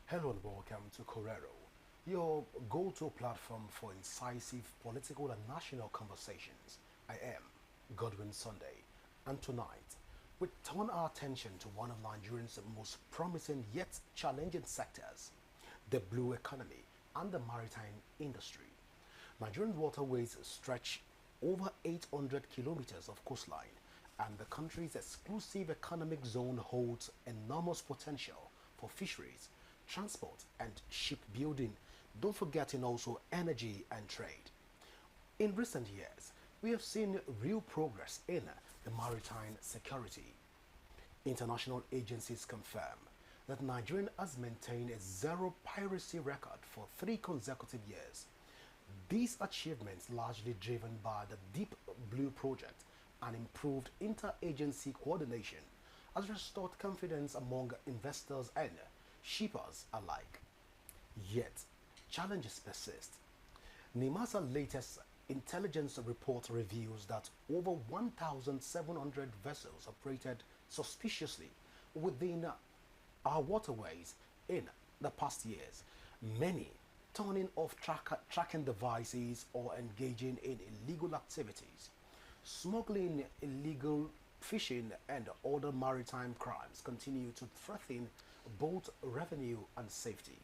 Hello and welcome to Correro, your go-to platform for incisive political and national conversations. I am Godwin Sunday, and tonight we turn our attention to one of Nigeria's most promising yet challenging sectors, the blue economy and the maritime industry. Nigerian waterways stretch over 800 kilometers of coastline, and the country's exclusive economic zone holds enormous potential for fisheries, transport, and shipbuilding, don't forgetting also energy and trade. In recent years, we have seen real progress in the maritime security. International agencies confirm that Nigeria has maintained a zero piracy record for 3 consecutive years. These achievements, largely driven by the Deep Blue project and improved interagency coordination, has restored confidence among investors and shippers alike. Yet, challenges persist. NIMASA's latest intelligence report reveals that over 1,700 vessels operated suspiciously within our waterways in the past years, many turning off tracking devices or engaging in illegal activities. Smuggling, illegal fishing, and other maritime crimes continue to threaten both revenue and safety.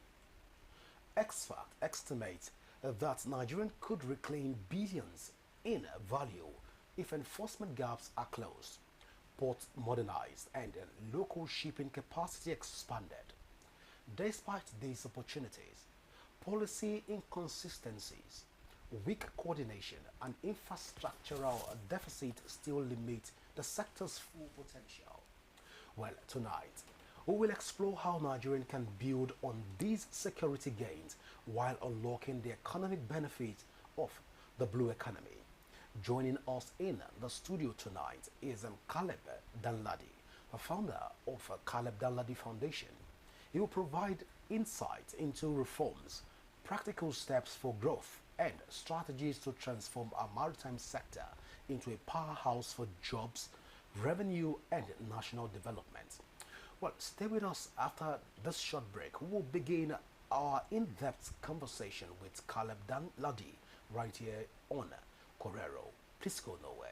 Experts estimate that Nigeria could reclaim billions in value if enforcement gaps are closed, ports modernized, and local shipping capacity expanded. Despite these opportunities, policy inconsistencies, weak coordination, and infrastructural deficit still limit the sector's full potential. Well, tonight, we will explore how Nigeria can build on these security gains while unlocking the economic benefits of the blue economy. Joining us in the studio tonight is Caleb Danladi, a founder of Caleb Danladi Foundation. He will provide insight into reforms, practical steps for growth, and strategies to transform our maritime sector into a powerhouse for jobs, revenue, and national development. Well, stay with us after this short break. We will begin our in-depth conversation with Caleb Danladi right here on Correro. Please go nowhere.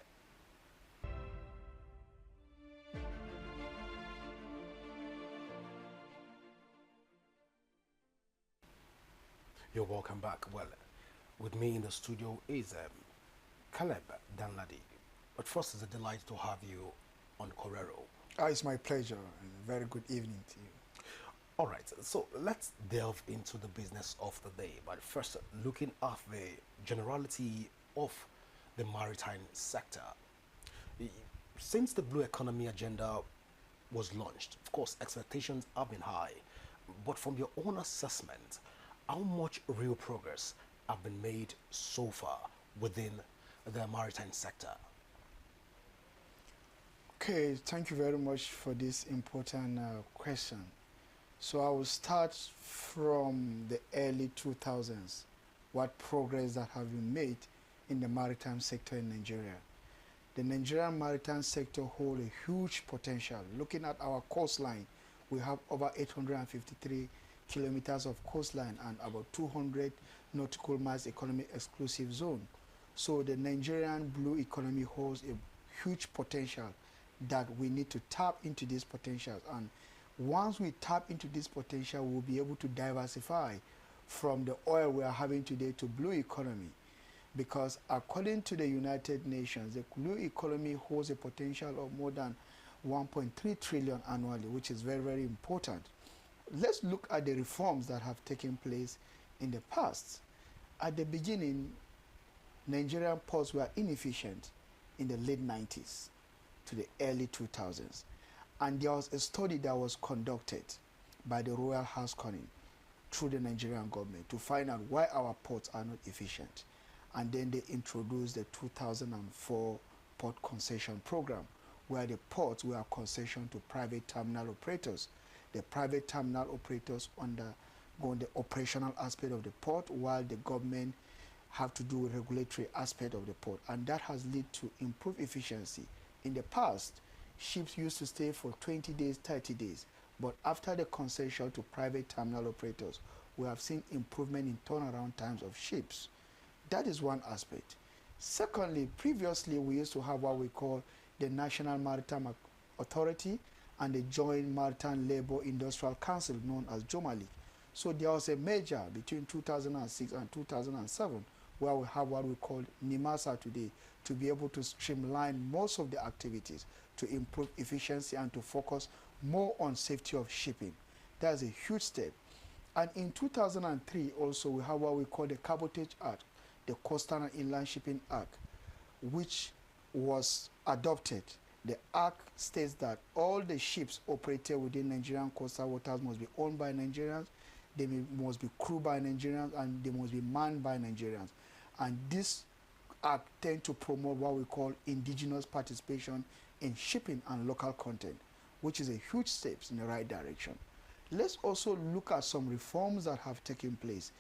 You're welcome back. Well, with me in the studio is Caleb Danladi. But first, it's a delight to have you on Correro. It's my pleasure and a very good evening to you. All right, so let's delve into the business of the day. But first, looking at the generality of the maritime sector. Since the Blue Economy agenda was launched, of course, expectations have been high. But from your own assessment, how much real progress have been made so far within the maritime sector? Okay, thank you very much for this important question. So I will start from the early 2000s, what progress that have been made in the maritime sector in Nigeria. The Nigerian maritime sector holds a huge potential. Looking at our coastline, we have over 853 kilometers of coastline and about 200 nautical miles economic exclusive zone. So the Nigerian blue economy holds a huge potential that we need to tap into these potentials. And once we tap into this potential, we'll be able to diversify from the oil we are having today to blue economy. Because according to the United Nations, the blue economy holds a potential of more than 1.3 trillion annually, which is very, very important. Let's look at the reforms that have taken place in the past. At the beginning, Nigerian ports were inefficient in the late 90s to the early 2000s. And there was a study that was conducted by the Royal House Conning through the Nigerian government to find out why our ports are not efficient. And then they introduced the 2004 Port Concession Program, where the ports were concessioned to private terminal operators. The private terminal operators undergo the operational aspect of the port, while the government have to do with regulatory aspect of the port. And that has led to improved efficiency. In the past, ships used to stay for 20 days, 30 days. But after the concession to private terminal operators, we have seen improvement in turnaround times of ships. That is one aspect. Secondly, previously we used to have what we call the National Maritime Authority and the Joint Maritime Labour Industrial Council, known as JOMALI. So there was a merger between 2006 and 2007 where we have what we call NIMASA today, to be able to streamline most of the activities, to improve efficiency and to focus more on safety of shipping. That's a huge step. And in 2003 also we have what we call the Cabotage Act, the Coastal and Inland Shipping Act, which was adopted. The Act states that all the ships operated within Nigerian coastal waters must be owned by Nigerians, they must be crewed by Nigerians, and they must be manned by Nigerians. And this Act tends to promote what we call indigenous participation in shipping and local content, which is a huge step in the right direction. Let's also look at some reforms that have taken place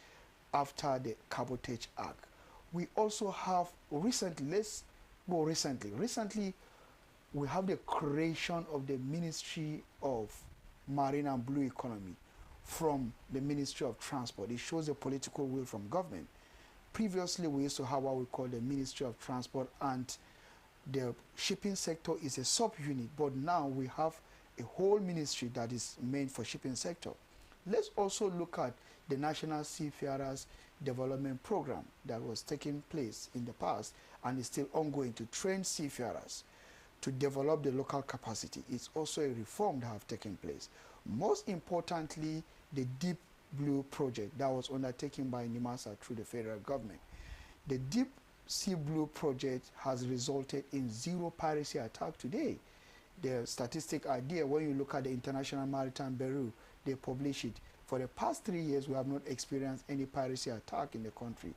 after the Cabotage Act. We also have recently, recently we have the creation of the Ministry of Marine and Blue Economy from the Ministry of Transport. It shows a political will from government. Previously, we used to have what we call the Ministry of Transport, and the shipping sector is a sub-unit, but now we have a whole ministry that is meant for shipping sector. Let's also look at the National Seafarers Development Program that was taking place in the past and is still ongoing to train seafarers to develop the local capacity. It's also a reform that have taken place. Most importantly, the Deep Blue project that was undertaken by NIMASA through the federal government. The Deep Sea Blue project has resulted in zero piracy attack today. The statistic are there. When you look at the International Maritime Bureau, they publish it. For the past 3 years, we have not experienced any piracy attack in the country.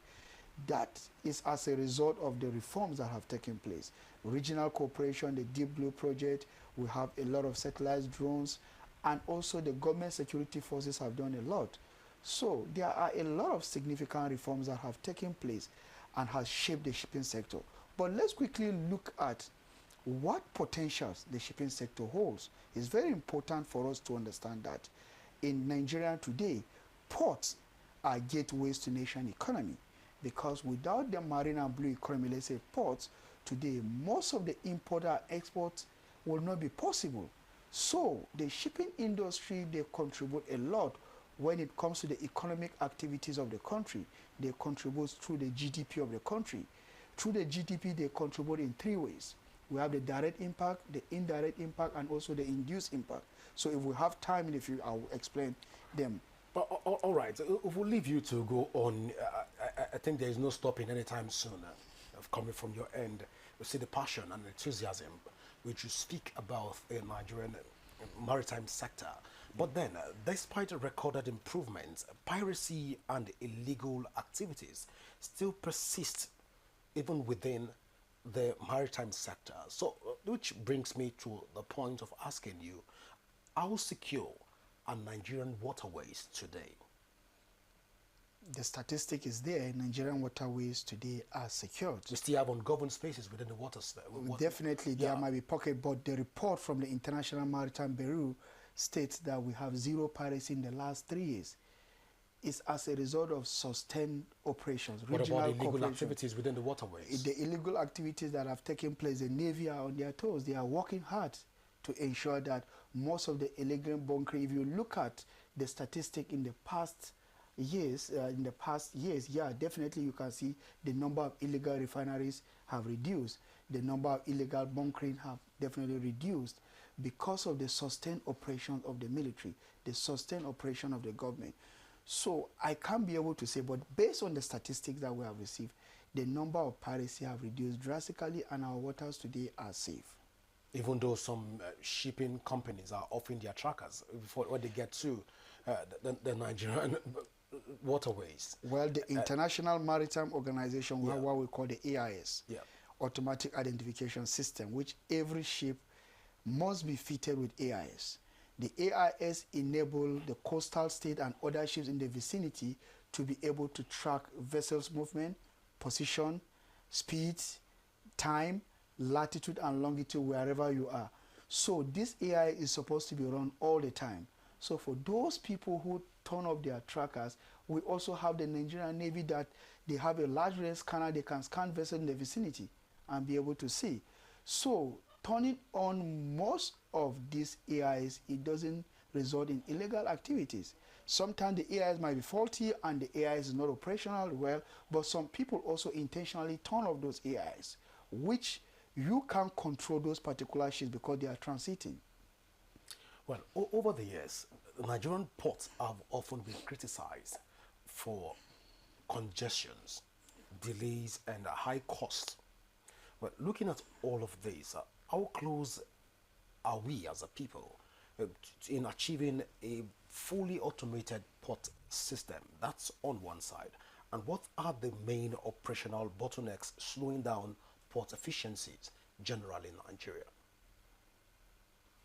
That is as a result of the reforms that have taken place. Regional cooperation, the Deep Blue project, we have a lot of satellite drones, and also the government security forces have done a lot. So there are a lot of significant reforms that have taken place and has shaped the shipping sector. But let's quickly look at what potentials the shipping sector holds. It's very important for us to understand that in Nigeria today, ports are gateways to nation economy, because without the marine and blue economy, let's say ports, today most of the import and export will not be possible. So the shipping industry, they contribute a lot when it comes to the economic activities of the country. They contribute through the GDP of the country. Through the GDP, they contribute in 3 ways. We have the direct impact, the indirect impact, and also the induced impact. So if we have time in the future, I will explain them. All right, if we leave you to go on, I think there is no stopping anytime soon of coming from your end. We see the passion and enthusiasm which you speak about the Nigerian maritime sector. But then, despite recorded improvements, piracy and illegal activities still persist even within the maritime sector. So, which brings me to the point of asking you, how secure are Nigerian waterways today? The statistic is there. Nigerian waterways today are secured. We still have ungoverned spaces within the water. Definitely, there might be pockets, but the report from the International Maritime Bureau states that we have zero piracy in the last 3 years. It's as a result of sustained operations. What about illegal activities within the waterways? The illegal activities that have taken place, the Navy are on their toes. They are working hard to ensure that most of the illegal bunkering, if you look at the statistic in the past years, yeah, definitely you can see the number of illegal refineries have reduced. The number of illegal bunkering have definitely reduced because of the sustained operation of the military, the sustained operation of the government. So I can't be able to say, but based on the statistics that we have received, the number of piracy have reduced drastically and our waters today are safe. Even though some shipping companies are offering their trackers before when they get to the Nigerian waterways. Well, the International Maritime Organization, we have what we call the AIS, Automatic Identification System, which every ship must be fitted with AIS. The AIS enable the coastal state and other ships in the vicinity to be able to track vessels' movement, position, speed, time, latitude and longitude wherever you are. So this AI is supposed to be run all the time. So for those people who turn up their trackers, we also have the Nigerian Navy that they have a large rail scanner. They can scan vessels in the vicinity and be able to see. So turning on most of these AIs, it doesn't result in illegal activities. Sometimes the AIs might be faulty and the AIs is not operational well, but some people also intentionally turn off those AIs, which you can't control those particular ships because they are transiting. Well, over the years, Nigerian ports have often been criticized for congestions, delays, and high costs. But looking at all of this, how close are we as a people in achieving a fully automated port system? That's on one side. And what are the main operational bottlenecks slowing down port efficiencies generally in Nigeria?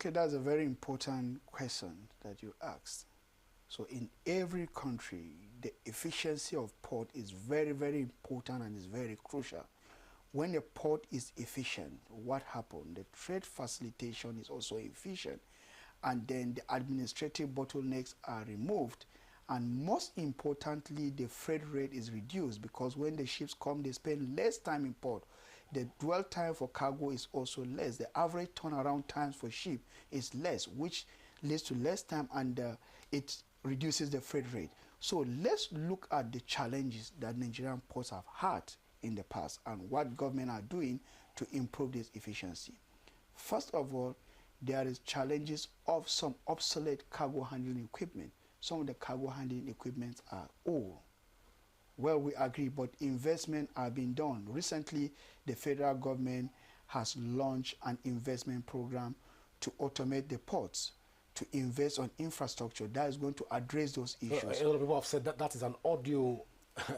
Okay, that's a very important question that you asked. So in every country, the efficiency of port is very, very important and is very crucial. When a port is efficient, what happens? The trade facilitation is also efficient, and then the administrative bottlenecks are removed, and most importantly, the freight rate is reduced because when the ships come, they spend less time in port. The dwell time for cargo is also less. The average turnaround times for ship is less, which leads to less time, and it reduces the freight rate. So let's look at the challenges that Nigerian ports have had in the past and what government are doing to improve this efficiency. First of all, there is challenges of some obsolete cargo handling equipment. Some of the cargo handling equipment are old. Well, we agree, but investment are being done. Recently, the federal government has launched an investment program to automate the ports, to invest on infrastructure that is going to address those issues. A lot of people have said that that is an audio.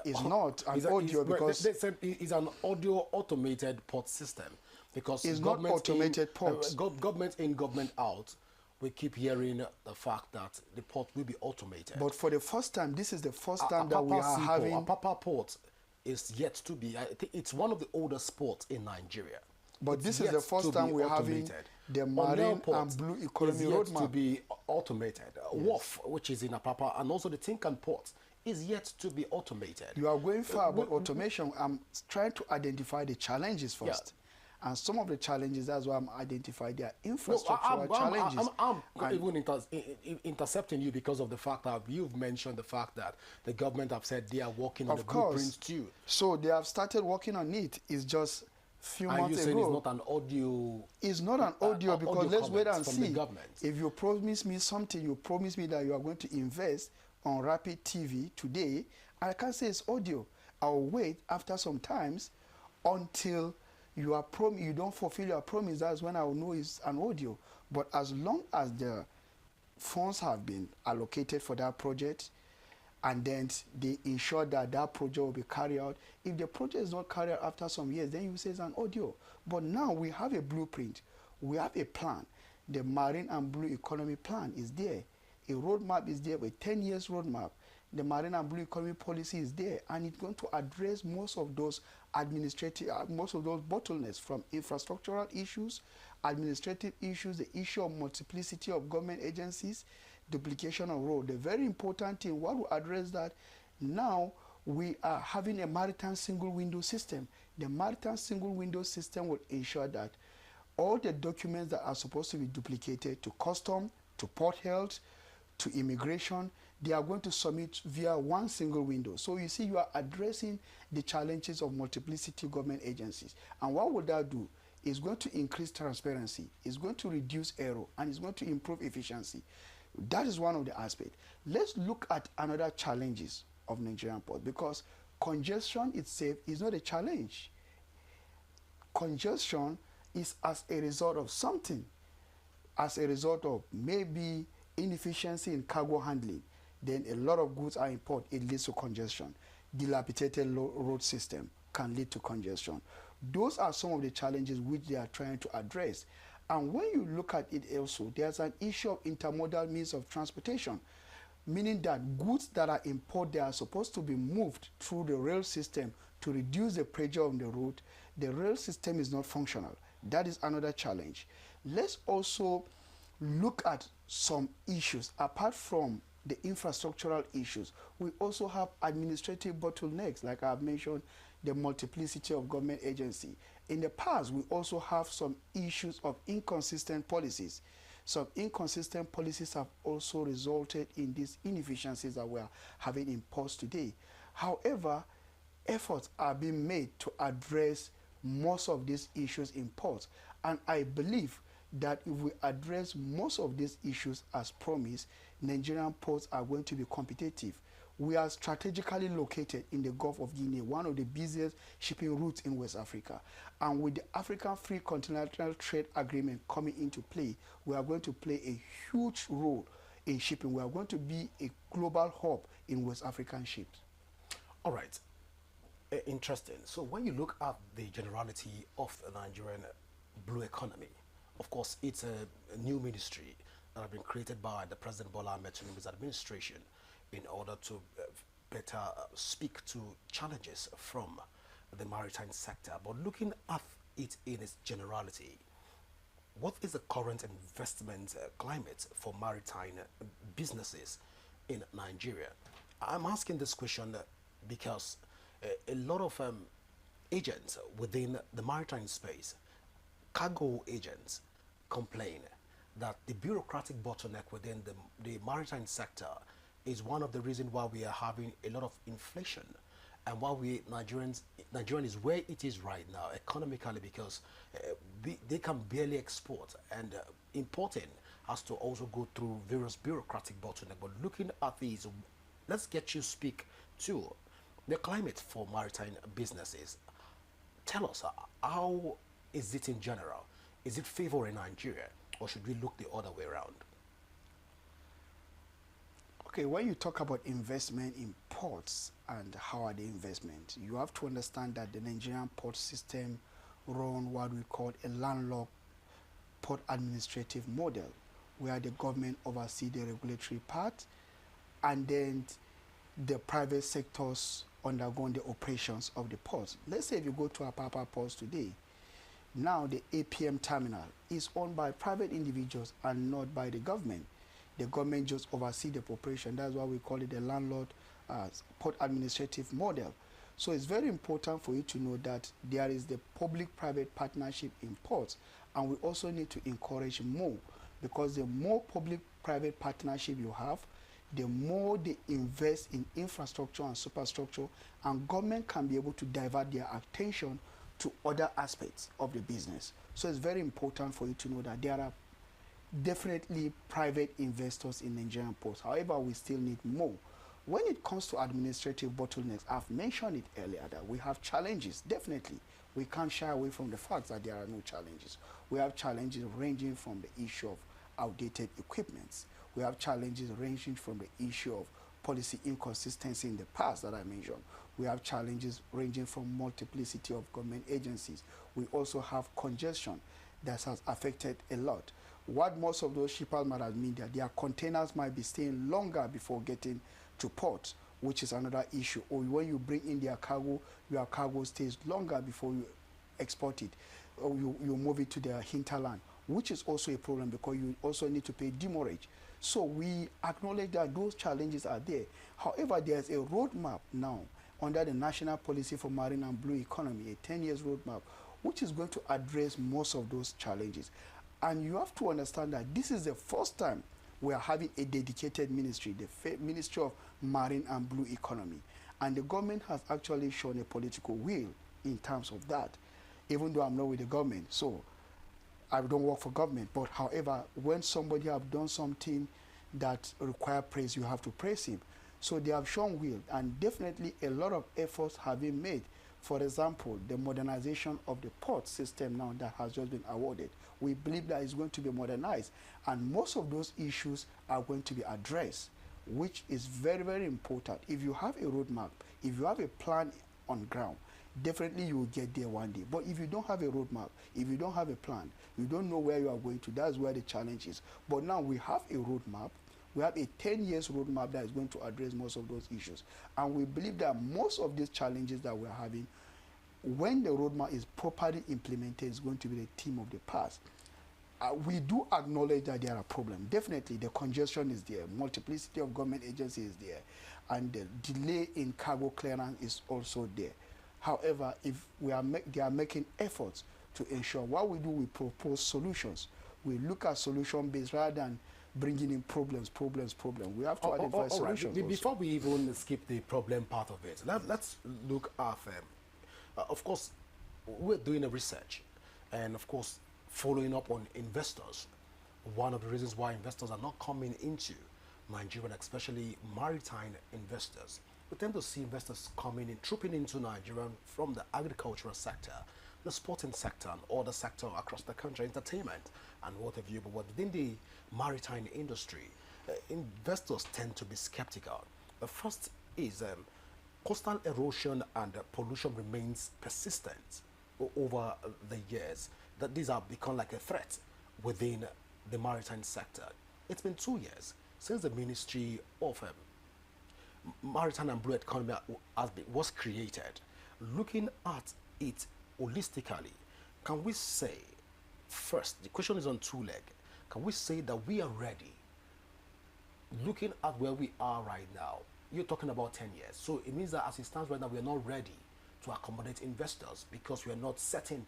It's not an audio because they said it's an audio automated port system because it's not automated ports. Government in, government out. We keep hearing the fact that the port will be automated. But for the first time, this is the first time that we are having. Apapa port is yet to be. I think it's one of the oldest ports in Nigeria. But this is the first time we're having the Marine and Blue Economy Roadmap to be automated. Yes. Wharf, which is in Apapa, and also the Tinkan port is yet to be automated. You are going far about automation. I'm trying to identify the challenges first. Yeah. And some of the challenges, that's why I'm identifying their infrastructural challenges. I'm even intercepting you because of the fact that you've mentioned the fact that the government have said they are working on the blueprints too. So they have started working on it. It's just few months ago. And you saying it's not an audio? It's not an audio because audio let's wait and see. If you promise me something, you promise me that you are going to invest on Rapid TV today, I can't say it's audio. I'll wait after some times until you don't fulfill your promise. That's when I will know it's an audio. But as long as the funds have been allocated for that project, and then they ensure that that project will be carried out. If the project is not carried out after some years, then you say it's an audio. But now we have a blueprint. We have a plan. The Marine and Blue Economy Plan is there. A roadmap is there, a 10 years roadmap. The Marine and Blue Economy Policy is there, and it's going to address most of those bottlenecks, from infrastructural issues, administrative issues, the issue of multiplicity of government agencies, duplication of road. The very important thing, what will address that, now we are having a maritime single window system. The maritime single window system will ensure that all the documents that are supposed to be duplicated to custom, to port health, to immigration, they are going to submit via one single window. So you see, you are addressing the challenges of multiplicity government agencies. And what would that do? It's going to increase transparency, it's going to reduce error, and it's going to improve efficiency. That is one of the aspects. Let's look at another challenges of Nigerian port, because congestion itself is not a challenge. Congestion is as a result of something, as a result of maybe inefficiency in cargo handling. Then a lot of goods are imported, it leads to congestion. Dilapidated road system can lead to congestion. Those are some of the challenges which they are trying to address. And when you look at it also, there's an issue of intermodal means of transportation, meaning that goods that are imported, they are supposed to be moved through the rail system to reduce the pressure on the road. The rail system is not functional. That is another challenge. Let's also look at some issues apart from the infrastructural issues. We also have administrative bottlenecks, like I've mentioned, the multiplicity of government agency. In the past, we also have some issues of inconsistent policies. Some inconsistent policies have also resulted in these inefficiencies that we are having imposed today. However, efforts are being made to address most of these issues in ports. And I believe that if we address most of these issues as promised, Nigerian ports are going to be competitive. We are strategically located in the Gulf of Guinea, one of the busiest shipping routes in West Africa. And with the African Free Continental Trade Agreement coming into play, we are going to play a huge role in shipping. We are going to be a global hub in West African ships. All right. Interesting. So when you look at the generality of the Nigerian blue economy, of course, it's a new ministry that have been created by the President Bola Ahmed Tinubu's administration in order to better speak to challenges from the maritime sector. But looking at it in its generality, what is the current investment climate for maritime businesses in Nigeria? I'm asking this question because a lot of agents within the maritime space, cargo agents, complain that the bureaucratic bottleneck within the maritime sector is one of the reasons why we are having a lot of inflation and why Nigerian is where it is right now economically, because they can barely export, and importing has to also go through various bureaucratic bottleneck. But looking at these, let's get you speak to the climate for maritime businesses. Tell us, how is it in general? Is it favoring Nigeria, or should we look the other way around? Okay, when you talk about investment in ports and how are the investment, you have to understand that the Nigerian port system run what we call a landlocked port administrative model, where the government oversee the regulatory part, and then the private sectors undergoing the operations of the ports. Let's say if you go to Apapa ports today, now the APM terminal is owned by private individuals and not by the government. The government just oversee the operation. That's why we call it the landlord port administrative model. So it's very important for you to know that there is the public-private partnership in ports, and we also need to encourage more, because the more public-private partnership you have, the more they invest in infrastructure and superstructure, and government can be able to divert their attention to other aspects of the business. So it's very important for you to know that there are definitely private investors in Nigerian ports. However, we still need more. When it comes to administrative bottlenecks, I've mentioned it earlier that we have challenges, definitely. We can't shy away from the fact that there are no challenges. We have challenges ranging from the issue of outdated equipments. We have challenges ranging from the issue of policy inconsistency in the past that I mentioned. We have challenges ranging from multiplicity of government agencies. We also have congestion that has affected a lot. What most of those shippers might have mean that their containers might be staying longer before getting to port, which is another issue. Or when you bring in their cargo, your cargo stays longer before you export it, or you move it to the hinterland, which is also a problem because you also need to pay demurrage. So we acknowledge that those challenges are there. However, there's a roadmap now under the National Policy for Marine and Blue Economy, a 10 years roadmap, which is going to address most of those challenges. And you have to understand that this is the first time we are having a dedicated ministry, the Ministry of Marine and Blue Economy. And the government has actually shown a political will in terms of that, even though I'm not with the government. So I don't work for government. But however, when somebody have done something that require praise, you have to praise him. So they have shown will, and definitely a lot of efforts have been made. For example, the modernization of the port system now that has just been awarded. We believe that it's going to be modernized, and most of those issues are going to be addressed, which is very, very important. If you have a roadmap, if you have a plan on ground, definitely you will get there one day. But if you don't have a roadmap, if you don't have a plan, you don't know where you are going to, that's where the challenge is. But now we have a roadmap. We have a 10 years roadmap that is going to address most of those issues. And we believe that most of these challenges that we're having, when the roadmap is properly implemented, is going to be the theme of the past. we do acknowledge that there are problems. Definitely, the congestion is there, multiplicity of government agencies is there, and the delay in cargo clearance is also there. However, if they are making efforts to ensure what we do, we propose solutions. We look at solution based rather than bringing in problems. We have to identify solutions. Right. Before we even skip the problem part of it, let's look at, of course, we're doing a research, and of course, following up on investors. One of the reasons why investors are not coming into Nigeria, especially maritime investors, we tend to see investors coming in, trooping into Nigeria from the agricultural sector, the sporting sector, and other sector across the country, entertainment and what have you. But within the maritime industry, investors tend to be skeptical. The first is coastal erosion and pollution remains persistent over the years. That these have become like a threat within the maritime sector. It's been 2 years since the Ministry of Maritime and Blue Economy was created. Looking at it holistically, can we say, first, the question is on two legs, can we say that we are ready, looking at where we are right now? You're talking about 10 years. So it means that as it stands right now, we are not ready to accommodate investors because we are not setting,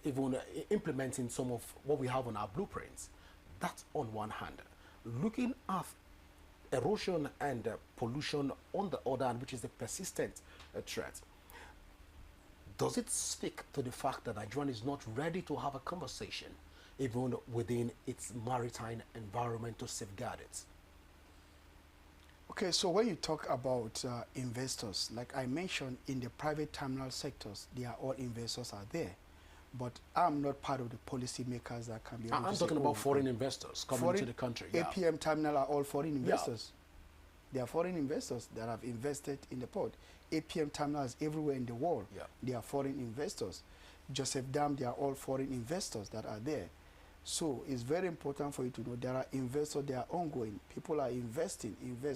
even implementing some of what we have on our blueprints. That's on one hand. Looking at erosion and pollution on the other hand, which is a persistent threat, does it speak to the fact that Nigeria is not ready to have a conversation even within its maritime environment to safeguard it? Okay, so when you talk about investors, like I mentioned, in the private terminal sectors, they are all investors are there. But I'm not part of the policymakers that can be able I'm talking about foreign investors coming into the country. Yeah. APM terminal are all foreign investors. Yeah. They are foreign investors that have invested in the port. APM terminals everywhere in the world. Yeah. They are foreign investors. Joseph Dam, they are all foreign investors that are there. So it's very important for you to know there are investors, they are ongoing. People are investing.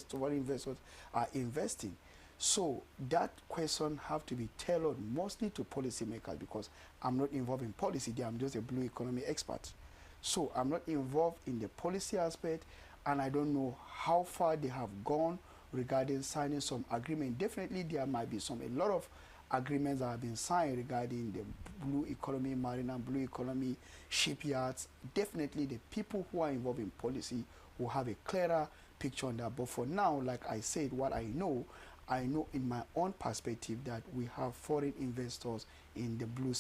Foreign investors are investing. So that question have to be tailored mostly to policymakers because I'm not involved in policy there. I'm just a blue economy expert. So I'm not involved in the policy aspect, and I don't know how far they have gone regarding signing some agreement. Definitely there might be a lot of agreements that have been signed regarding the blue economy, marine and blue economy, shipyards. Definitely the people who are involved in policy will have a clearer picture on that. But for now, like I said, what I know in my own perspective that we have foreign investors in the blue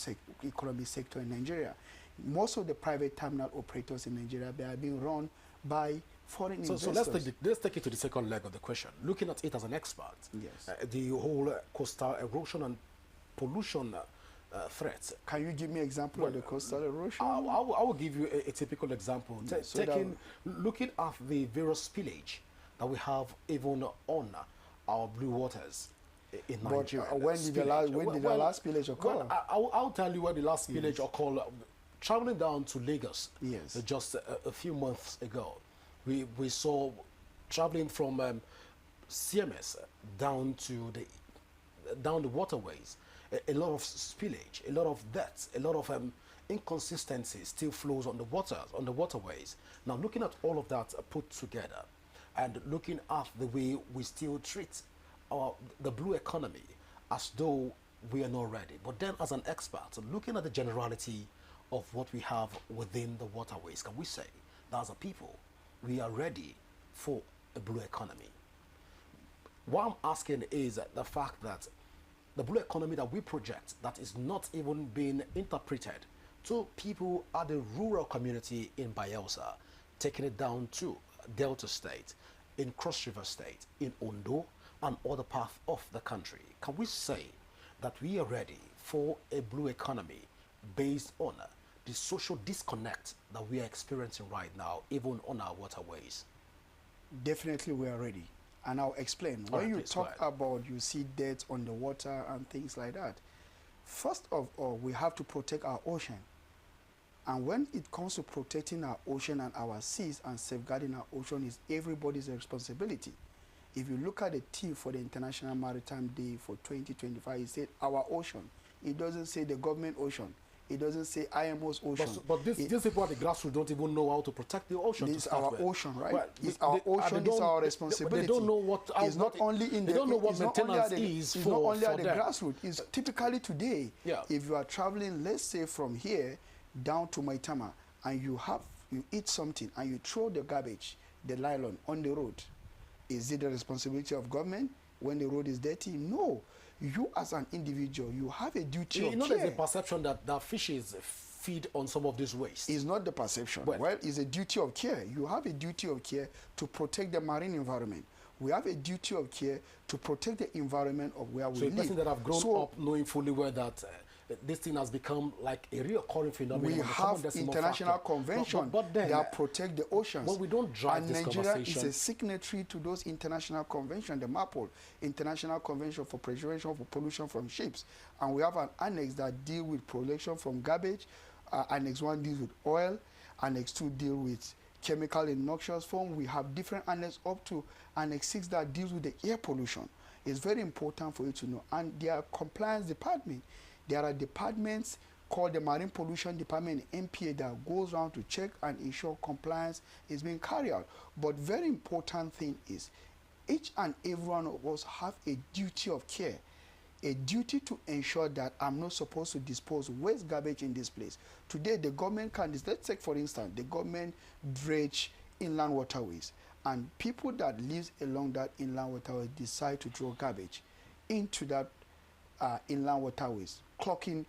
economy sector in Nigeria. Most of the private terminal operators in Nigeria, they are being run by foreign investors. So let's take it to the second leg of the question. Looking at it as an expert, yes, the whole coastal erosion and pollution threats. Can you give me an example of the coastal erosion? I will give you a typical example. Yes, looking at the various spillage that we have even on our blue waters in Nigeria. When did the last spillage occur? I'll tell you when the last spillage occurred. Traveling down to Lagos, yes, just a few months ago, we saw traveling from CMS down the waterways, a lot of spillage, a lot of deaths, a lot of inconsistencies still flows on the waterways. Now looking at all of that put together, and looking at the way we still treat the blue economy as though we are not ready. But then as an expert, looking at the generality of what we have within the waterways, can we say that as a people, we are ready for a blue economy? What I'm asking is the fact that the blue economy that we project, that is not even being interpreted to people at the rural community in Bayelsa, taking it down to Delta State, in Cross River State, in Ondo, and other parts of the country. Can we say that we are ready for a blue economy based on the social disconnect that we are experiencing right now, even on our waterways? Definitely we are ready. And I'll explain. When you talk about, you see deaths on the water and things like that, first of all, we have to protect our ocean. And when it comes to protecting our ocean and our seas and safeguarding our ocean is everybody's responsibility. If you look at the theme for the International Maritime Day for 2025, it said our ocean. It doesn't say the government ocean. It doesn't say IMO's ocean. But these people at the grassroots don't even know how to protect the ocean. This is our ocean, right? Well, it's our ocean. It's our responsibility. They don't know what. It's not only in they the. don't know what maintenance is. It's not only at the grassroots. It's typically today. Yeah. If you are traveling, let's say from here down to Maritime, and you eat something and you throw the garbage, the nylon on the road, is it the responsibility of government when the road is dirty? No. You as an individual, you have a duty of care. There's a perception that fishes feed on some of this waste. It's not the perception. Well, it's a duty of care. You have a duty of care to protect the marine environment. We have a duty of care to protect the environment of where we live. So a person that have grown up knowing fully well that this thing has become like a recurring phenomenon. We have international conventions that protect the oceans. But we don't drive this Nigeria conversation. is a signatory to those international conventions, the MAPOL, International Convention for Prevention of Pollution from Ships. And we have an annex that deals with pollution from garbage. Annex 1 deals with oil. Annex 2 deals with chemical in noxious form. We have different annex up to Annex 6 that deals with the air pollution. It's very important for you to know. And their compliance department, there are departments called the Marine Pollution Department, MPA, that goes around to check and ensure compliance is being carried out. But very important thing is, each and every one of us have a duty of care, a duty to ensure that I'm not supposed to dispose waste garbage in this place. Today, the government can, let's take for instance, the government dredge inland waterways, and people that live along that inland waterway decide to throw garbage into that inland waterways, clogging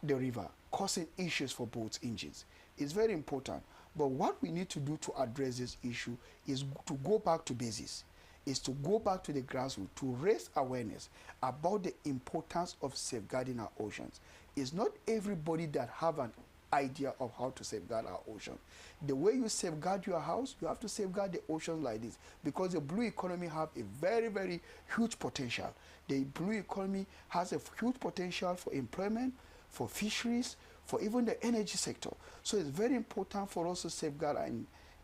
the river, causing issues for boats' engines. It's very important. But what we need to do to address this issue is to go back to basics, is to go back to the grassroots, to raise awareness about the importance of safeguarding our oceans. It's not everybody that have an idea of how to safeguard our ocean. The way you safeguard your house, you have to safeguard the ocean like this, because the blue economy have a very, very huge potential. The blue economy has a huge potential for employment, for fisheries, for even the energy sector. So it's very important for us to safeguard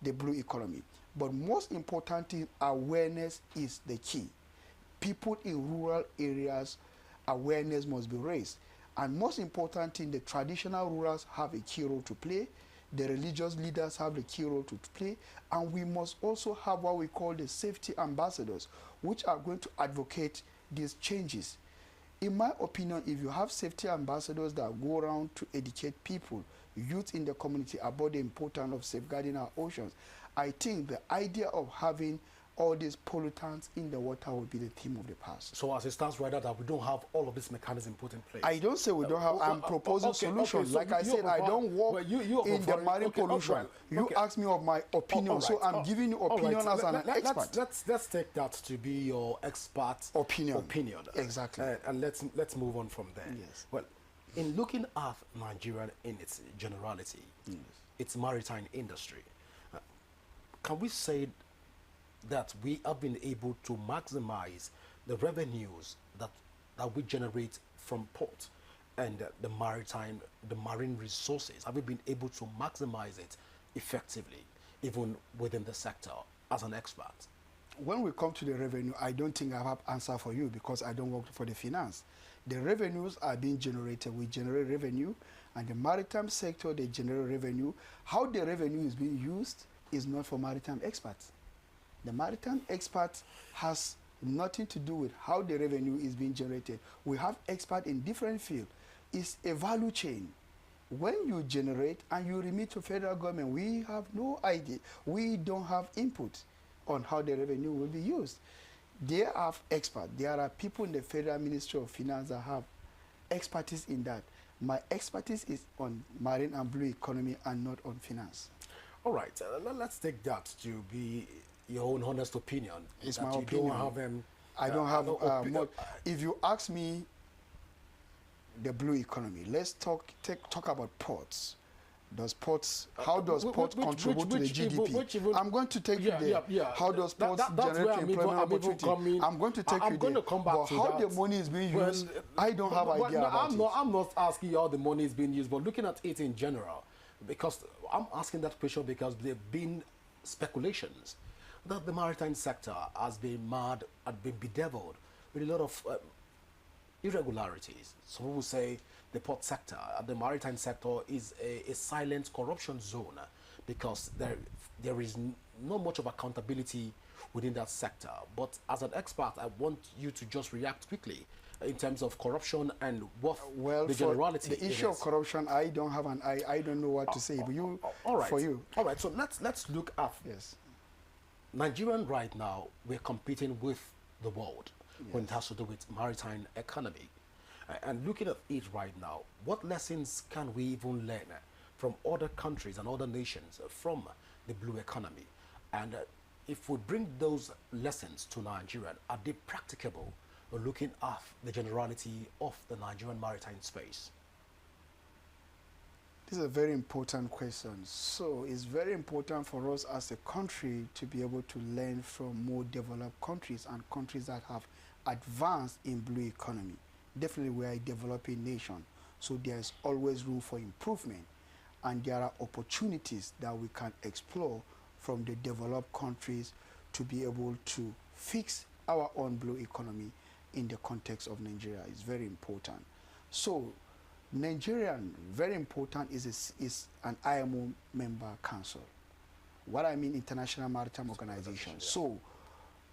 the blue economy. But most importantly, awareness is the key. People in rural areas, awareness must be raised. And most importantly, the traditional rulers have a key role to play. The religious leaders have a key role to play. And we must also have what we call the safety ambassadors, which are going to advocate these changes. In my opinion, if you have safety ambassadors that go around to educate people, youth in the community, about the importance of safeguarding our oceans, I think the idea of having all these pollutants in the water will be the theme of the past. So as it stands right now, that we don't have all of this mechanism put in place. I don't say we don't have, I'm proposing solutions. So like I said, I don't work in the marine pollution. You asked me of my opinion, so I'm giving you opinion as an expert. Let's take that to be your expert opinion. Exactly. And let's move on from there. Yes. Well, in looking at Nigeria in its generality, its maritime industry, can we say that we have been able to maximize the revenues that we generate from port and the marine resources? Have we been able to maximize it effectively, even within the sector, as an expert? When we come to the revenue, I don't think I have answer for you, because I don't work for the finance. The revenues are being generated. We generate revenue, and the maritime sector, they generate revenue. How the revenue is being used is not for maritime experts. The maritime expert has nothing to do with how the revenue is being generated. We have experts in different fields. It's a value chain. When you generate and you remit to federal government, we have no idea. We don't have input on how the revenue will be used. They are experts. There are people in the Federal Ministry of Finance that have expertise in that. My expertise is on marine and blue economy and not on finance. All right, let's take that to be your own honest opinion. It's my opinion. I don't have much. If you ask me the blue economy, let's talk about ports. How does ports contribute to the GDP? I'm going to take you there. How does ports generate employment opportunity? I'm going to take you there. But how the money is being used, I don't have idea about it. I'm not asking you how the money is being used, but looking at it in general, because I'm asking that question because there have been speculations that the maritime sector has been bedeviled with a lot of irregularities. Some people say the port sector, the maritime sector is a silent corruption zone because there is not much of accountability within that sector. But as an expert, I want you to just react quickly in terms of corruption and what Well, the for generality the issue of is. corruption, I don't have I don't know what to say. But you, All right. for you, All right. So let's look at yes, Nigerian right now. We're competing with the world when it Yes. has to do with maritime economy. And looking at it right now, what lessons can we even learn from other countries and other nations from the blue economy? And if we bring those lessons to Nigeria, are they practicable looking at the generality of the Nigerian maritime space? this is a very important question. So it's very important for us as a country to be able to learn from more developed countries and countries that have advanced in blue economy. Definitely, we are a developing nation, so there is always room for improvement, and there are opportunities that we can explore from the developed countries to be able to fix our own blue economy in the context of Nigeria. It's very important. So Nigerian, very important, is an IMO member council. What I mean, International Maritime Organization. So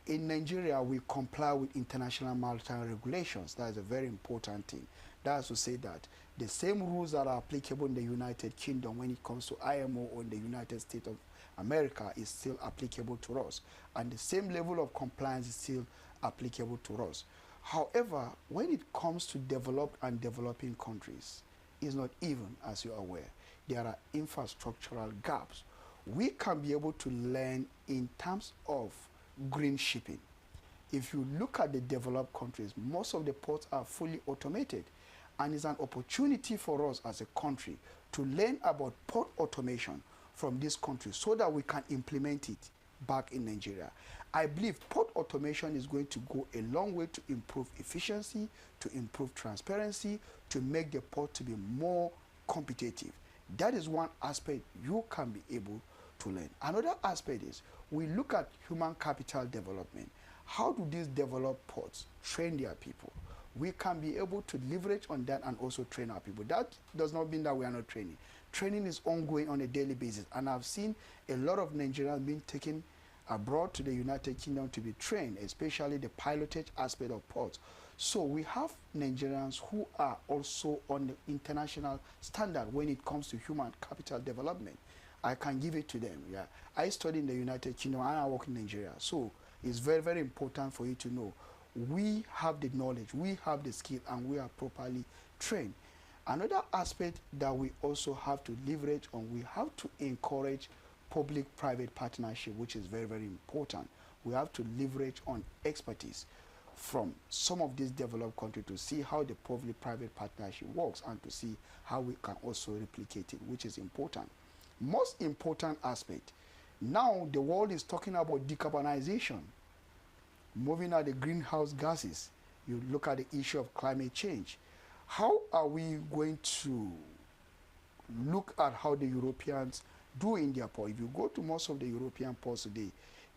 in Nigeria, we comply with international maritime regulations. That is a very important thing. That is to say that the same rules that are applicable in the United Kingdom when it comes to IMO or in the United States of America is still applicable to us. And the same level of compliance is still applicable to us. However, when it comes to developed and developing countries, it's not even, as you are aware. There are infrastructural gaps. We can be able to learn in terms of green shipping. If you look at the developed countries, most of the ports are fully automated, and it's an opportunity for us as a country to learn about port automation from this country so that we can implement it back in Nigeria. I believe port automation is going to go a long way to improve efficiency, to improve transparency, to make the port to be more competitive. That is one aspect you can be able to learn. Another aspect is we look at human capital development. How do these developed ports train their people? We can be able to leverage on that and also train our people. That does not mean that we are not training. Training is ongoing on a daily basis, and I've seen a lot of Nigerians being taken abroad to the United Kingdom to be trained, especially the pilotage aspect of ports. So we have Nigerians who are also on the international standard when it comes to human capital development. I can give it to them. Yeah, I study in the United Kingdom and I work in Nigeria. So it's very, very important for you to know we have the knowledge, we have the skill, and we are properly trained. Another aspect that we also have to leverage on, we have to encourage public-private partnership, which is very, very important. We have to leverage on expertise from some of these developed countries to see how the public-private partnership works and to see how we can also replicate it, which is important. Most important aspect, now the world is talking about decarbonization, moving out the greenhouse gases. You look at the issue of climate change. How are we going to look at how the Europeans do in their port? If you go to most of the European ports today,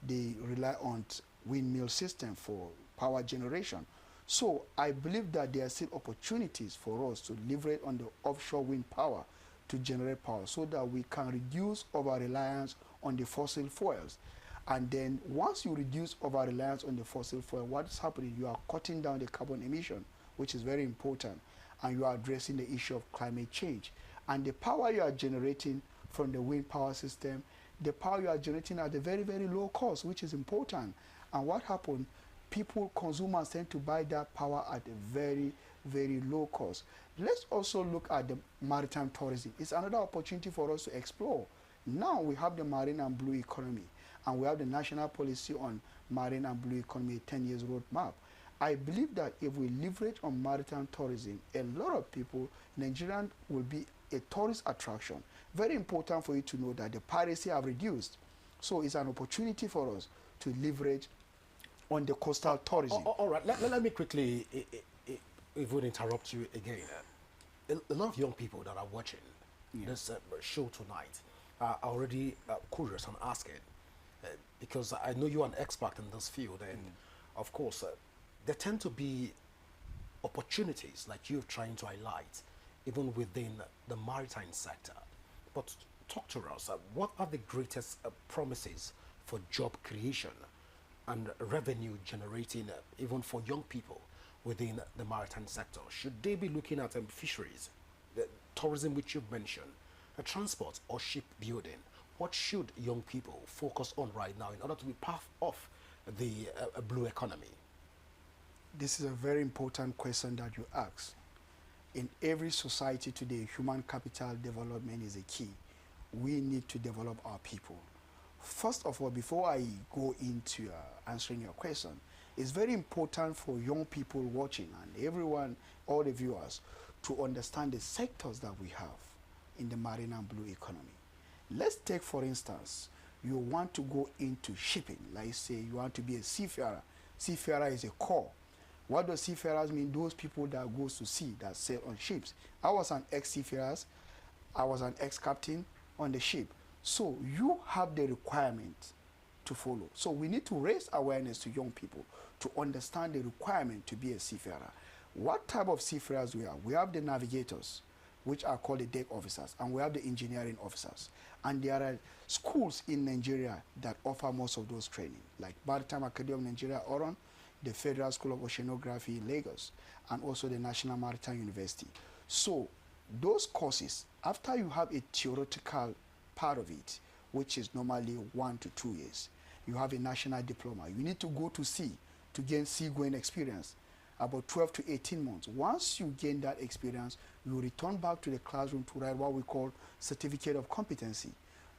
they rely on windmill system for power generation. So I believe that there are still opportunities for us to leverage on the offshore wind power to generate power so that we can reduce our reliance on the fossil fuels. And then once you reduce our reliance on the fossil fuel, what's happening? You are cutting down the carbon emission, which is very important, and you are addressing the issue of climate change. And the power you are generating from the wind power system, the power you are generating at a very, very low cost, which is important. And what happened? People, consumers tend to buy that power at a very, very low cost. Let's also look at the maritime tourism. It's another opportunity for us to explore. Now we have the marine and blue economy, and we have the national policy on marine and blue economy, 10 years roadmap. I believe that if we leverage on maritime tourism, a lot of people, Nigerian will be a tourist attraction. Very important for you to know that the piracy have reduced. So it's an opportunity for us to leverage on the coastal tourism. All right, let me quickly, if we interrupt you again. A lot of young people that are watching this show tonight are already curious and asking, because I know you're an expert in this field, and of course, there tend to be opportunities like you're trying to highlight, even within the maritime sector. But talk to us, what are the greatest promises for job creation and revenue generating, even for young people within the maritime sector? Should they be looking at fisheries, the tourism, which you've mentioned, transport, or shipbuilding? What should young people focus on right now in order to be part of the blue economy? This is a very important question that you ask. In every society today, human capital development is a key. We need to develop our people. First of all, before I go into answering your question, it's very important for young people watching and everyone, all the viewers, to understand the sectors that we have in the marine and blue economy. Let's take, for instance, you want to go into shipping. Like say you want to be a seafarer. Seafarer is a core. What does seafarers mean? Those people that goes to sea, that sail on ships. I was an ex-seafarer. I was an ex-captain on the ship. So you have the requirement to follow. So we need to raise awareness to young people to understand the requirement to be a seafarer. What type of seafarers we have? We have the navigators, which are called the deck officers, and we have the engineering officers. And there are schools in Nigeria that offer most of those training, like Maritime Academy of Nigeria, Oron, the Federal School of Oceanography in Lagos, and also the National Maritime University. So those courses, after you have a theoretical part of it, which is normally 1 to 2 years, you have a national diploma. You need to go to sea to gain seagoing experience, about 12 to 18 months. Once you gain that experience, you return back to the classroom to write what we call certificate of competency.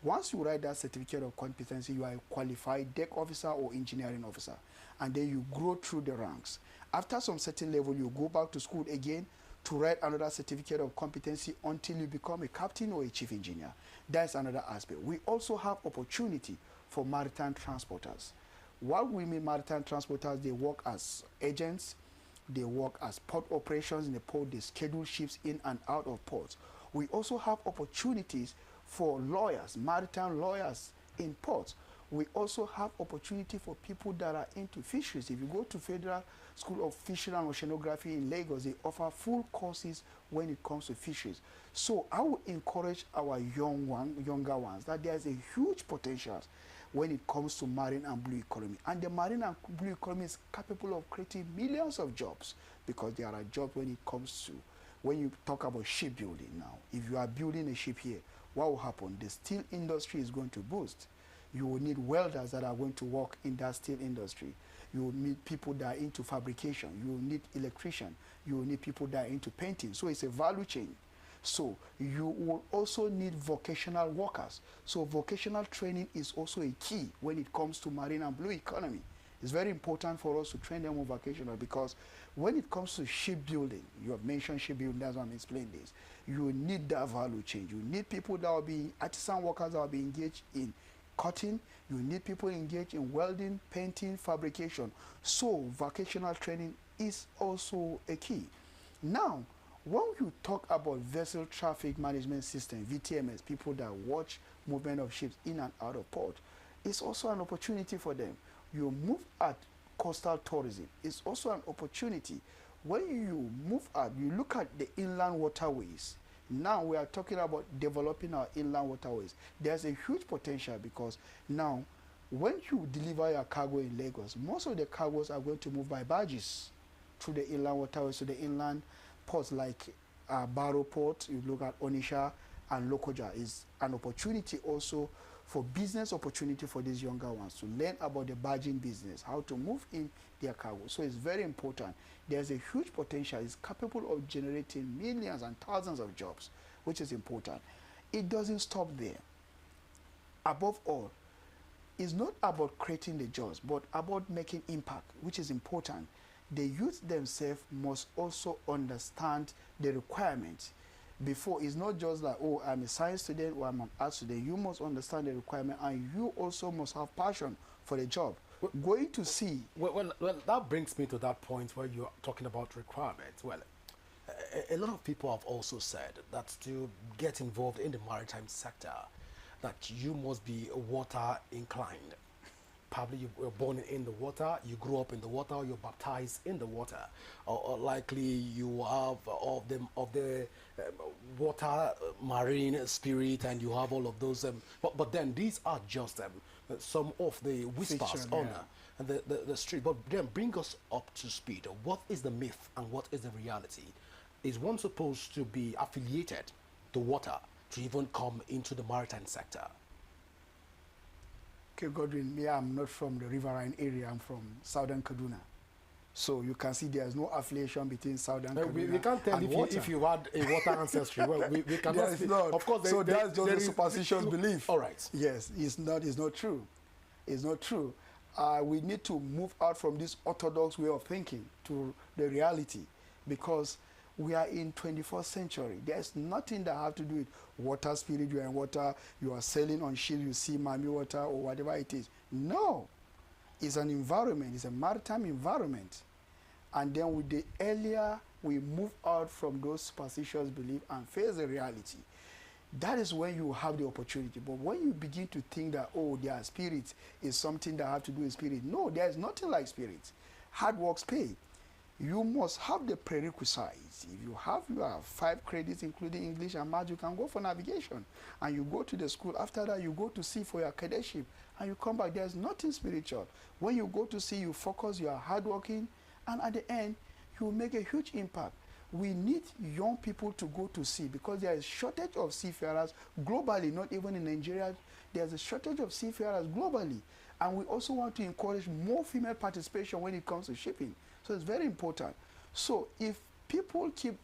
Once you write that certificate of competency, you are a qualified deck officer or engineering officer, and then you grow through the ranks. After some certain level, you go back to school again to write another certificate of competency until you become a captain or a chief engineer. That's another aspect. We also have opportunity for maritime transporters. What we mean maritime transporters, they work as agents, they work as port operations in the port, they schedule ships in and out of ports. We also have opportunities for lawyers, maritime lawyers in ports. We also have opportunity for people that are into fisheries. If you go to Federal School of Fishery and Oceanography in Lagos, they offer full courses when it comes to fisheries. So I would encourage our younger ones that there's a huge potential when it comes to marine and blue economy. And the marine and blue economy is capable of creating millions of jobs, because there are jobs when it comes to, when you talk about shipbuilding now. If you are building a ship here, what will happen? The steel industry is going to boost. You will need welders that are going to work in that steel industry. You will need people that are into fabrication. You will need electrician. You will need people that are into painting. So it's a value chain. So you will also need vocational workers. So vocational training is also a key when it comes to marine and blue economy. It's very important for us to train them on vocational, because when it comes to shipbuilding, you have mentioned shipbuilding, that's why I'm explaining this. You need that value chain. You need people that will be artisan workers that will be engaged in cutting. You need people engaged in welding, painting, fabrication. So vocational training is also a key. Now, when you talk about vessel traffic management system, VTMS, people that watch movement of ships in and out of port, it's also an opportunity for them. You move at coastal tourism, it's also an opportunity. When you move at, you look at the inland waterways. Now we are talking about developing our inland waterways. There's a huge potential, because now when you deliver your cargo in Lagos, most of the cargoes are going to move by barges through the inland waterways to the inland ports like Barrow Port. You look at Onisha and Lokoja, is an opportunity also for business opportunity for these younger ones to learn about the barging business, how to move in their cargo. So it's very important. There's a huge potential. It's capable of generating millions and thousands of jobs, which is important. It doesn't stop there. Above all, it's not about creating the jobs, but about making impact, which is important. The youth themselves must also understand the requirements. Before, it's not just like, oh, I'm a science student or I'm an art student. You must understand the requirement, and you also must have passion for the job. Going to sea. Well, that brings me to that point where you're talking about requirements. Well, a lot of people have also said that to get involved in the maritime sector, that you must be water inclined, probably you were born in the water, you grew up in the water, you're baptized in the water, or likely you have of the water marine spirit, and you have all of those. But then these are just some of the whispers Fiction, on yeah. and the street. But then bring us up to speed. What is the myth and what is the reality? Is one supposed to be affiliated to water to even come into the maritime sector? Okay, Godwin, me, I'm not from the riverine area. I'm from southern Kaduna. So you can see there's no affiliation between southern Kaduna We can't tell and if water. if you had a water ancestry. Well, we cannot. There is not. Of course, So that's just there a is- superstitious belief. All right. Yes, it's not true. It's not true. We need to move out from this orthodox way of thinking to the reality, because we are in 21st century. There's nothing that have to do with water spirit. You are in water, you are sailing on ship, you see Mami water or whatever it is. No. It's an environment. It's a maritime environment. And then with the earlier we move out from those superstitious beliefs and face the reality, that is when you have the opportunity. But when you begin to think that, oh, their spirit is something that have to do with spirit, no, there is nothing like spirit. Hard works pay. You must have the prerequisites. If you have your 5 credits, including English and math, you can go for navigation. And you go to the school. After that, you go to sea for your cadetship. And you come back. There's nothing spiritual. When you go to sea, you focus, you are hardworking. And at the end, you will make a huge impact. We need young people to go to sea, because there is shortage of seafarers globally, not even in Nigeria. There's a shortage of seafarers globally. And we also want to encourage more female participation when it comes to shipping. So it's very important. So if people keep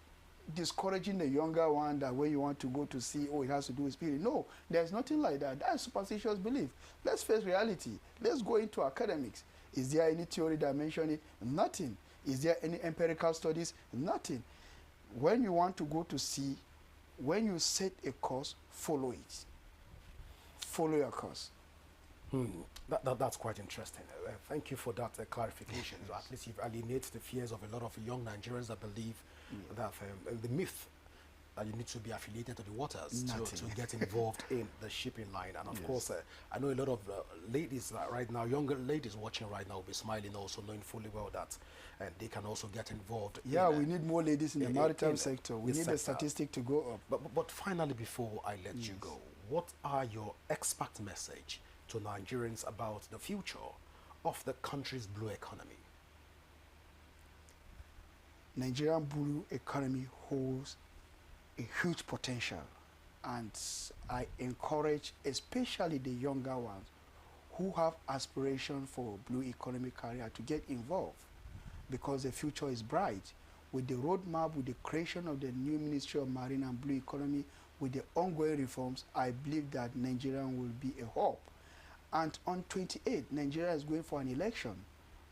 discouraging the younger one that when you want to go to sea, oh, it has to do with spirit. No, there's nothing like that. That's superstitious belief. Let's face reality. Let's go into academics. Is there any theory that mention it? Nothing. Is there any empirical studies? Nothing. When you want to go to sea, when you set a course, follow it. Follow your course. That's quite interesting. Thank you for that clarification. So at least you've alienated the fears of a lot of young Nigerians that believe that the myth that you need to be affiliated to the waters to get involved in the shipping line. And of course, I know a lot of ladies right now, younger ladies watching right now will be smiling also, knowing fully well that they can also get involved. Yeah, we need more ladies in the maritime sector. We need the statistic to go up. But finally, before I let you go, what are your expert message to Nigerians about the future of the country's blue economy? Nigerian blue economy holds a huge potential, and I encourage especially the younger ones who have aspiration for blue economy career to get involved, because the future is bright. With the roadmap, with the creation of the new Ministry of Marine and Blue Economy, with the ongoing reforms, I believe that Nigeria will be a hub. And on 28, Nigeria is going for an election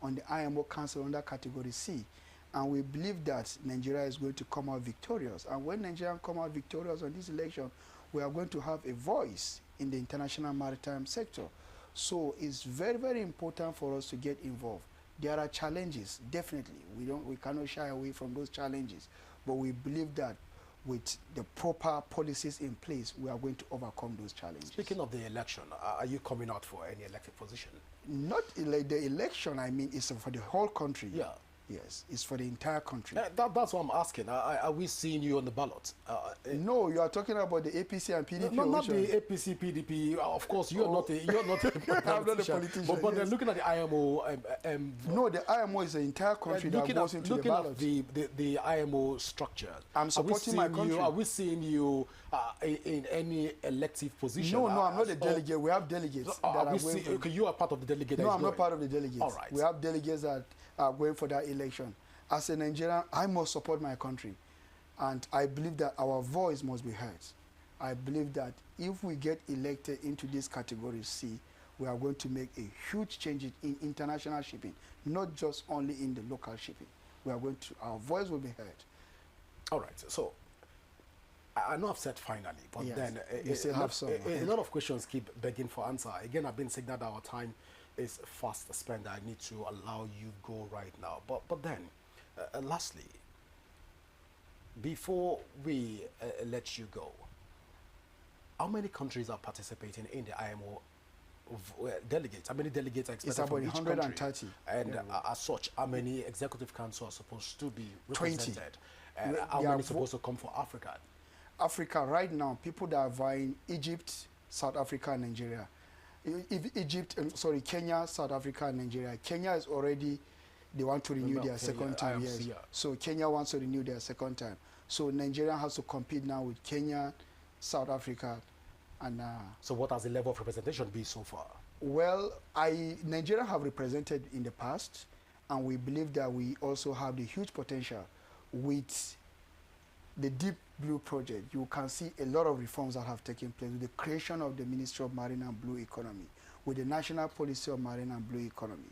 on the IMO Council under Category C. And we believe that Nigeria is going to come out victorious. And when Nigeria come out victorious on this election, we are going to have a voice in the international maritime sector. So it's very, very important for us to get involved. There are challenges, definitely. We cannot shy away from those challenges. But we believe that with the proper policies in place, we are going to overcome those challenges. Speaking of the election, are you coming out for any elected position? Not like the election, I mean, it's for the whole country. Yeah. Yes, it's for the entire country. That's what I'm asking. Are we seeing you on the ballot? No, you are talking about the APC and PDP. No, not the APC, PDP. Of course, you're not a politician. I'm not a politician. But they're looking at the IMO. No, the IMO is the entire country that goes into the ballot. Looking at the IMO structure. I'm supporting my country. Are we seeing you in any elective position? No, I'm not a delegate. We have delegates that are going for... Okay, you are part of the delegate. No, I'm not part of the delegates. All right. We have delegates that are going for that election. As a Nigerian, I must support my country. And I believe that our voice must be heard. I believe that if we get elected into this category C, we are going to make a huge change in international shipping, not just only in the local shipping. We are going to, our voice will be heard. All right. So I know I've said finally, but yes, then you still have some. A lot of questions keep begging for answer. Again, I've been saying that our time is fast spent. I need to allow you go right now. But then, lastly, before we let you go, how many countries are participating in the IMO delegates? How many delegates are It's expected about from each country? 130. And Yeah. as such, how many executive council are supposed to be 20. represented? And Re- how they are many supposed to come for Africa? Africa right now, people that are vying Egypt, South Africa, and Nigeria. Egypt, sorry, Kenya, South Africa, and Nigeria. Kenya is already, they want to renew Remember their Kenya, second time, yes. IMC, So Kenya wants to renew their second time. So Nigeria has to compete now with Kenya, South Africa, and So what has the level of representation been so far? well, Nigeria have represented in the past, and we believe that we also have the huge potential with the Deep Blue project. You can see a lot of reforms that have taken place with the creation of the Ministry of Marine and Blue Economy, with the National Policy of Marine and Blue Economy.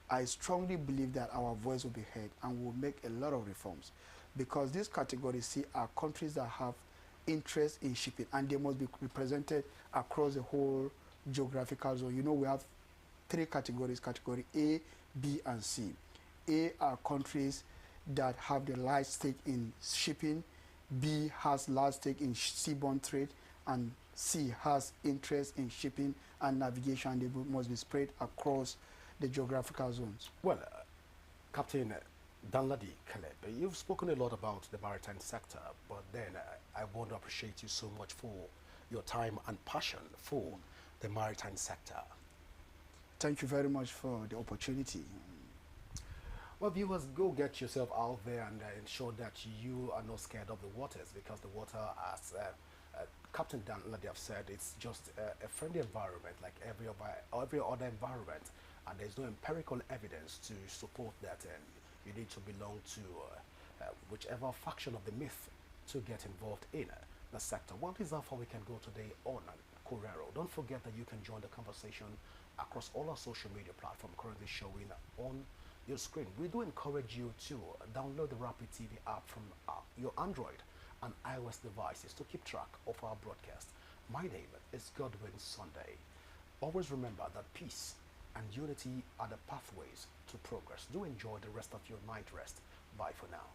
I strongly believe that our voice will be heard and will make a lot of reforms, because these categories see are countries that have interest in shipping, and they must be represented across the whole geographical zone. You know, we have three categories: category A, B, and C. A are countries that have the large stake in shipping, B has large stake in seaborne trade, and C has interest in shipping and navigation. They must be spread across the geographical zones. Well, Captain Danladi Caleb, you've spoken a lot about the maritime sector, but then I want to appreciate you so much for your time and passion for the maritime sector. Thank you very much for the opportunity. Well, viewers, go get yourself out there and ensure that you are not scared of the waters, because the water, as Captain Dan Ladi have said, it's just a friendly environment like every other environment, and there's no empirical evidence to support that. And you need to belong to whichever faction of the myth to get involved in the sector. What is that for we can go today on Corero? Don't forget that you can join the conversation across all our social media platforms currently showing on your screen. We do encourage you to download the Rapid TV app from your Android and iOS devices to keep track of our broadcast. My name is Godwin Sunday. Always remember that peace and unity are the pathways to progress. Do enjoy the rest of your night rest. Bye for now.